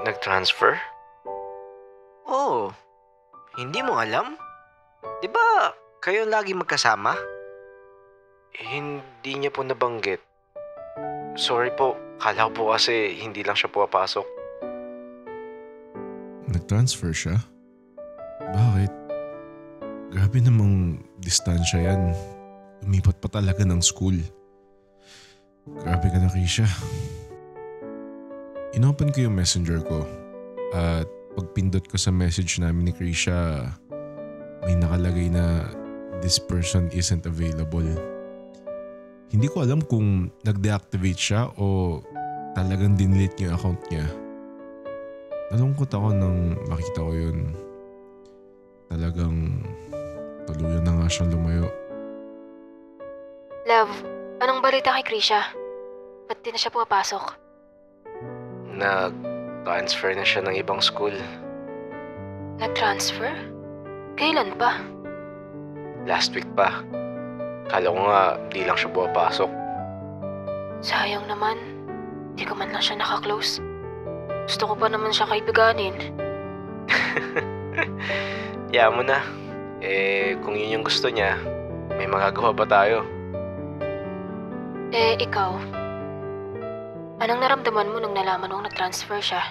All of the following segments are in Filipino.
Nag-transfer? Oh, hindi mo alam? 'Di ba kayo lagi magkasama? Hindi niya po nabanggit. Sorry po, kala ko po kasi hindi lang siya pumapasok. Nag-transfer siya? Bakit? Grabe namang distansya yan. Lumipat pa talaga ng school. Grabe ka na, Krisha. Inopen ko yung messenger ko at pagpindot ko sa message namin ni Krisha, may nakalagay na this person isn't available. Hindi ko alam kung nag-deactivate siya o talagang dinelete yung account niya. Nalungkot ako nang makita ko yun. Talagang tuluyan na nga siyang lumayo. Love, anong balita kay Krisha? Ba't di na siya pumapasok? Nag-transfer na siya ng ibang school. Nag-transfer? Kailan pa? Last week pa. Kala ko nga di lang siya pumapasok. Sayang naman. Di ko man lang siya nakaklose. Gusto ko pa naman siya kaibiganin. Kaya mo na. Kung yun yung gusto niya, may magagawa pa tayo. Ikaw? Anong naramdaman mo nung nalaman mong nag-transfer siya?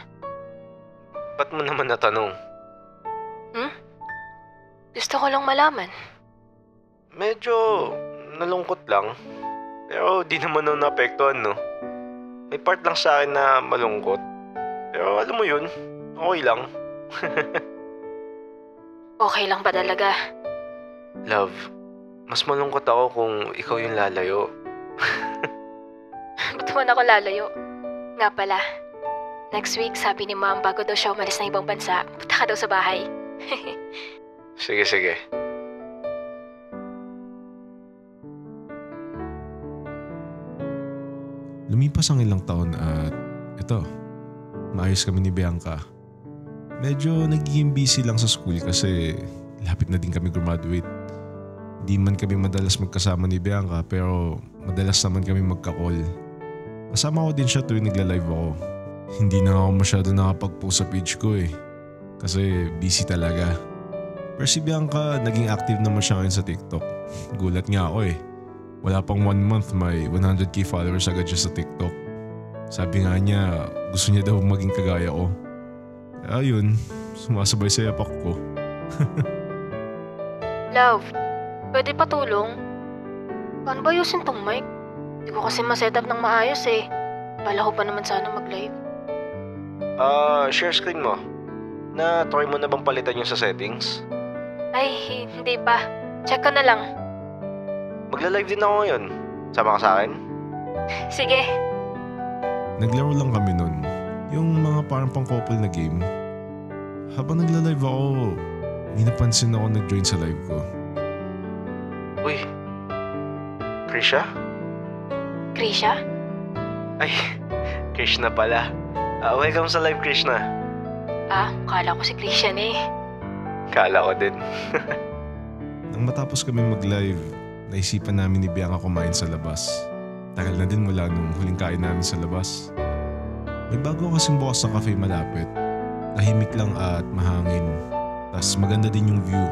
Ba't mo naman natanong? Gusto ko lang malaman. Medyo nalungkot lang. Pero di naman ako naapektuhan, no? May part lang sa akin na malungkot. Pero alam mo yun, okay lang. Okay lang ba talaga? Love, mas malungkot ako kung ikaw yung lalayo. Ba't naman ako lalayo? Nga pala, next week sabi ni Mom bago daw siya umalis ng ibang bansa, punta ka daw sa bahay. Sige. Lumipas ang ilang taon at ito, maayos kami ni Bianca. Medyo nagiging busy lang sa school kasi lapit na din kami graduate. Di man kami madalas magkasama ni Bianca pero madalas naman kami magka-call. Kasama ko din siya tuwing nagla-live ako. Hindi na ako masyado nakapag-post sa page ko kasi busy talaga. Pero si Bianca naging active naman siya ngayon sa TikTok. Gulat nga ako Wala pang 1 month may 100k followers agad siya sa TikTok. Sabi nga niya gusto niya daw maging kagaya ko. Kaya yun, sumasabay sa yapak ko. Love, pwede pa tulong? Paano ba ayusin tong mic? Hindi ko kasi ma-setup ng maayos Bala ko pa naman sana mag-live. Share screen mo. Na-try mo na bang palitan yung sa settings? Ay, hindi pa. Check ko na lang. Magla-live din ako ngayon. Sama ka sa akin? Sige. Naglaro lang kami nun. Yung mga parang pang-couple na game. Habang nagla-live ako, may napansin ako nag-join sa live ko. Uy, Krisha? Krisha? Ay, Krishna pala. Welcome sa live, Krishna. Kala ko si Krisha na Kala ko din. Nang matapos kami mag-live, naisipan namin ni Bianca kumain sa labas. Tagal na din mula nung huling kain namin sa labas. May bago kasing bukas na cafe malapit. Tahimik lang at mahangin. Tas maganda din yung view.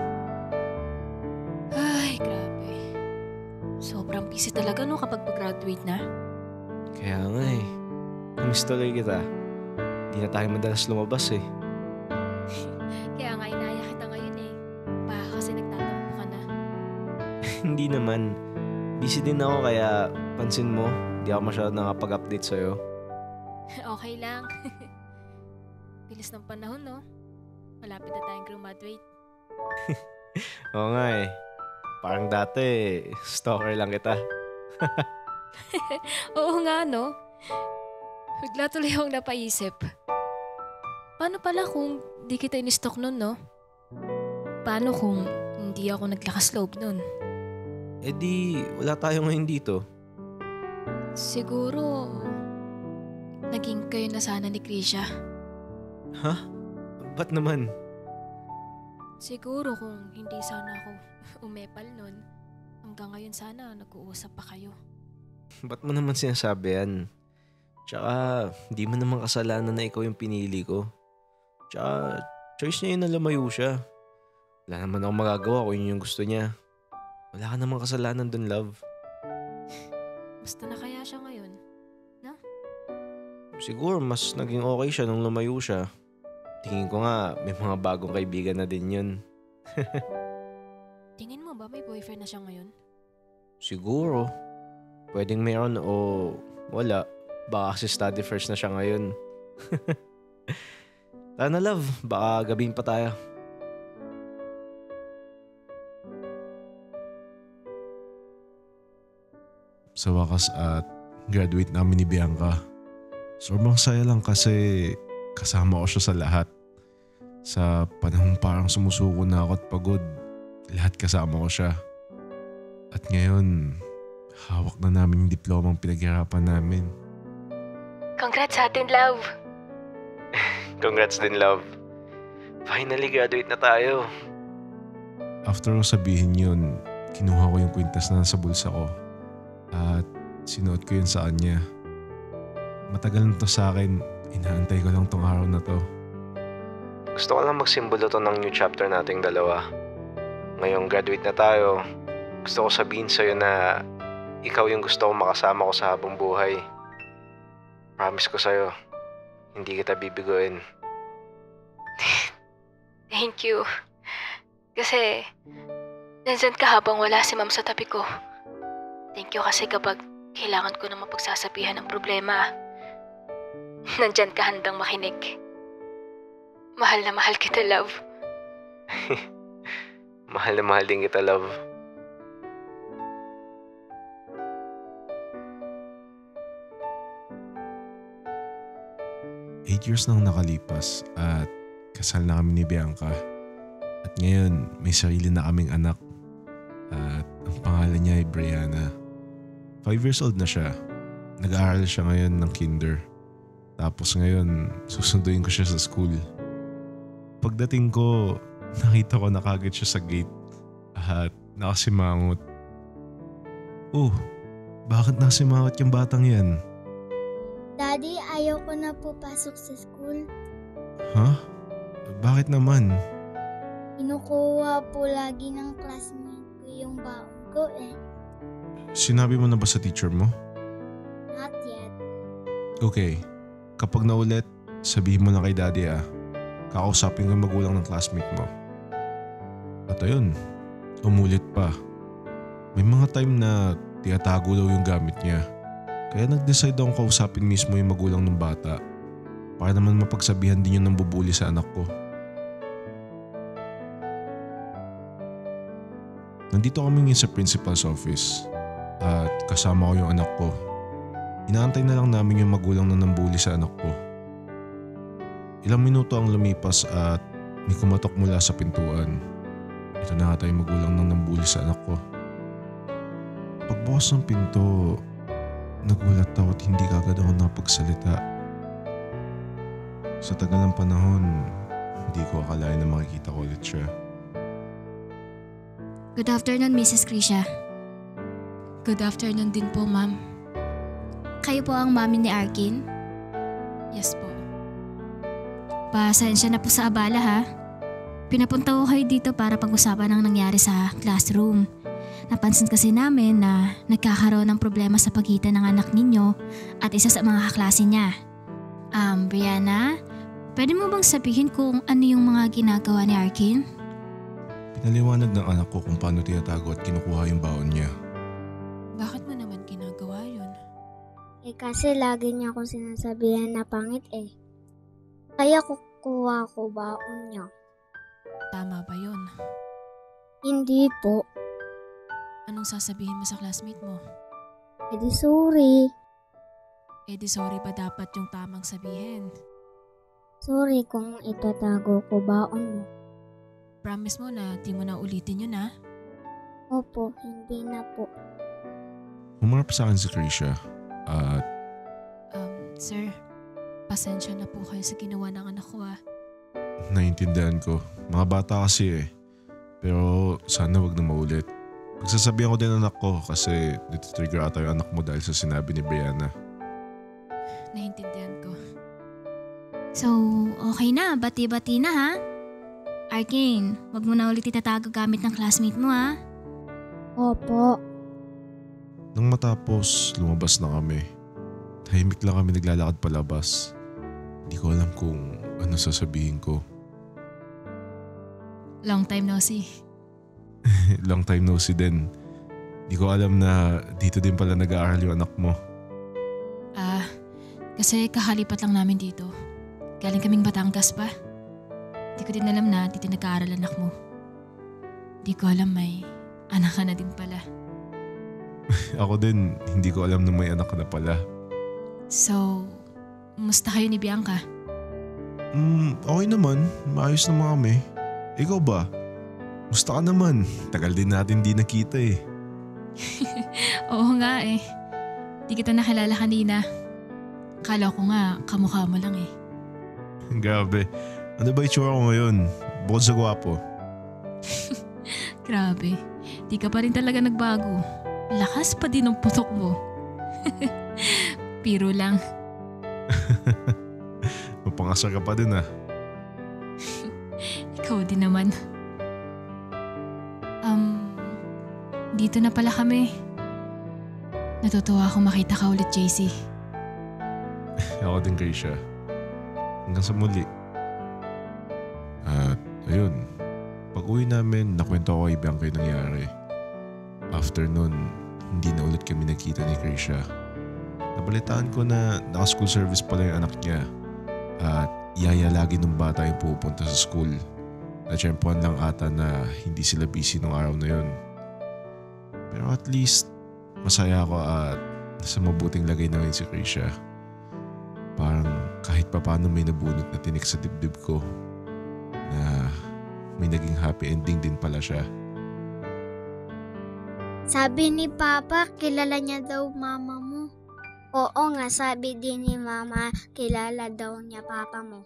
Ay, grabe. Sobrang busy talaga kapag pag-graduate na. Kaya nga Namiss tuloy kita. Di na tayo madalas lumabas Kaya nga inaya kita ngayon Baka kasi nagtatampo ka na. Hindi naman. Busy din ako kaya pansin mo, di ako masyado nakapag-update sa'yo. Okay lang. Bilis ng panahon, no? Malapit na tayong graduate. Oo nga Parang dati, stalker lang kita. Oo nga, no? Bigla tuloy akong napaisip. Paano pala kung di kita in-stalk nun, no? Paano kung hindi ako naglakas loob nun? Di, wala tayo ngayon dito. Siguro, naging kayo na sana ni Krisha. Ha? Ba't naman? Siguro kung hindi sana ako umepal nun, hanggang ngayon sana nag-uusap pa kayo. Ba't mo naman sinasabi yan? Tsaka, di mo naman kasalanan na ikaw yung pinili ko. Tsaka, choice niya yun na lumayo siya. Wala naman akong magagawa kung yun yung gusto niya. Wala ka namang kasalanan dun, love. Basta na kaya siya ngayon. Siguro, mas naging okay siya nung lumayo siya. Tingin ko nga, may mga bagong kaibigan na din yun. Tingin mo ba may boyfriend na siya ngayon? Siguro. Pwedeng mayroon o wala. Baka kasi study first na siya ngayon. Tara na, love. Baka gabihin pa tayo. Sa wakas at graduate namin ni Bianca. Sobrang saya lang kasi kasama ko siya sa lahat. Sa panahong parang sumusuko na ako at pagod, lahat kasama ko siya. At ngayon, hawak na namin yung diplomang pinaghirapan namin. Congrats sa atin, love! Congrats din, love. Finally, graduate na tayo. After ko sabihin yun, kinuha ko yung kwintas na nasa bulsa ko at sinuot ko yun sa kanya. Matagal na to sa akin, inaantay ko lang tong araw na to. Gusto ko lang magsimbolo to ng new chapter nating dalawa. Ngayong graduate na tayo, gusto ko sabihin sa'yo na ikaw yung gusto kong makasama ko sa habang buhay. Promise ko sa'yo, hindi kita bibiguin. Thank you. Kasi, nandyan ka habang wala si ma'am sa tabi ko. Thank you kasi kapag kailangan ko na mapagsasabihan ng problema, nandyan ka handang makinig. Mahal na mahal kita, love. Mahal na mahal din kita, love. Eight years nang nakalipas at kasal na kami ni Bianca. At ngayon, may sarili na kaming anak. At ang pangalan niya ay Brianna. 5 years old na siya. Nag-aaral siya ngayon ng kinder. Tapos ngayon, susunduin ko siya sa school. Pagdating ko, nakita ko na kagad siya sa gate. At nakasimangot. Oh, bakit nakasimangot yung batang yan? Daddy, ayaw ko na po pasok sa school. Ha? Bakit naman? Kinukuha po lagi ng classmate ko yung baon ko eh. Sinabi mo na ba sa teacher mo? Not yet. Okay, kapag naulit, sabihin mo na kay daddy Kakausapin ko yung magulang ng classmate mo. At ayun, umulit pa. May mga time na tinatago daw yung gamit niya. Kaya nag-decide akong kausapin mismo yung magulang ng bata para naman mapagsabihan din yun ng bubuli sa anak ko. Nandito kami ngayon sa principal's office at kasama ko yung anak ko. Inaantay na lang namin yung magulang na nambuli sa anak ko. Ilang minuto ang lumipas at may kumatok mula sa pintuan. Ito na ata yung magulang na nambuli sa anak ko. Pagbukas ng pinto, nagulat ako at hindi kagad ako napagsalita. Sa tagal ng panahon, hindi ko akalain na makikita ko ulit siya. Good afternoon, Mrs. Krisha. Good afternoon din po, ma'am. Kayo po ang mami ni Arkin? Yes po. Pasensya na po sa abala ha. Pinapunta ko kayo dito para pag-usapan ang nangyari sa classroom. Napansin kasi namin na nagkakaroon ng problema sa pagitan ng anak ninyo at isa sa mga kaklase niya. Brianna, pwede mo bang sabihin kung ano yung mga ginagawa ni Arkin? Pinaliwanag ng anak ko kung paano tinatago at kinukuha yung baon niya. Bakit mo naman ginagawa yun? Eh kasi lagi niya ako sinasabihan na pangit eh. Kaya kukuha ko baon niya. Tama ba yun? Hindi po. Anong sasabihin mo sa classmate mo? Eh di sorry. Eh di sorry ba dapat yung tamang sabihin? Sorry kung itatago ko baon mo. Promise mo na di mo na ulitin yun ha? Opo, hindi na po. Humarap sa akin si Krisha at Sir, pasensya na po kayo sa ginawa ng anak ko ha. naiintindihan ko. Mga bata kasi eh. Pero sana wag na maulit. Pagsasabihan ko din ang anak ko kasi natitrigger ata yung anak mo dahil sa sinabi ni Brianna. Naintindihan ko. So, okay na. Bati-bati na ha? Arcane, wag mo na ulit itatago gamit ng classmate mo ha? Opo. Nang matapos, lumabas na kami. Tahimik lang kami naglalakad palabas. Hindi ko alam kung ano sasabihin ko. Long time no see. Long time no see din. Hindi ko alam na dito din pala nag-aaral yung anak mo. Kasi kahalipat lang namin dito. Galing kaming Batangas pa. Di ko din alam na dito nag-aaral anak mo. Di ko alam may anak ka na din pala. Ako din, hindi ko alam na may anak ka na pala. So, musta kayo ni Bianca? Okay naman. Maayos naman kami. Ikaw ba? Musta ka naman? Tagal din natin di nakita eh. Oo nga eh. Di kita nakilala kanina. Kala ko nga kamukha mo lang eh. Grabe. Ano ba itsura ko ngayon? Bukod sa gwapo. Grabe. Di ka pa rin talaga nagbago. Lakas pa din ang putok mo. Piro lang. Mapangasar ka pa din ah. Ikaw din naman. Dito na pala kami. Natutuwa akong makita ka ulit, JC. Ako din, Krisha. Hanggang sa muli. At ayun, pag uwi namin, nakwento ko kay Bianca yung nangyari. After nun, hindi na ulit kami nakita ni Krisha. Nabalitaan ko na naka-school service pala yung anak niya. At yaya lagi nung bata yung pupunta sa school. Natsyempohan lang ata na hindi sila busy nung araw na yun. Pero at least, masaya ako at nasa mabuting lagay na rin si Krisha. Parang kahit pa paano may nabunot na tinik sa dibdib ko na may naging happy ending din pala siya. Sabi ni Papa, kilala niya daw mama mo. Oo nga, sabi din ni Mama, kilala daw niya Papa mo.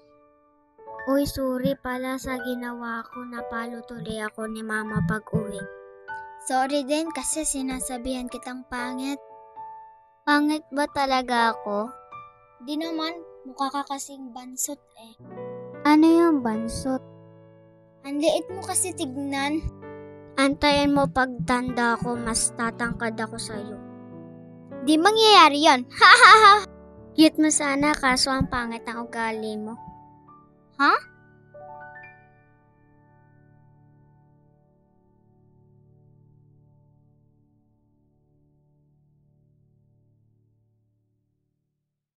Uy, sorry pala sa ginawa ko, napalo tuloy ako ni Mama pag uwi. Sorry din kasi sinasabihan kitang pangit. Pangit ba talaga ako? Di naman, mukha ka kasing bansot eh. Ano yung bansot? Ang liit mo kasi tignan. Antayin mo pagtanda ko, mas tatangkad ako sa'yo. Di mangyayari yon. Ha ha ha! Cute mo sana kaso ang pangit ang ugali mo. Ha?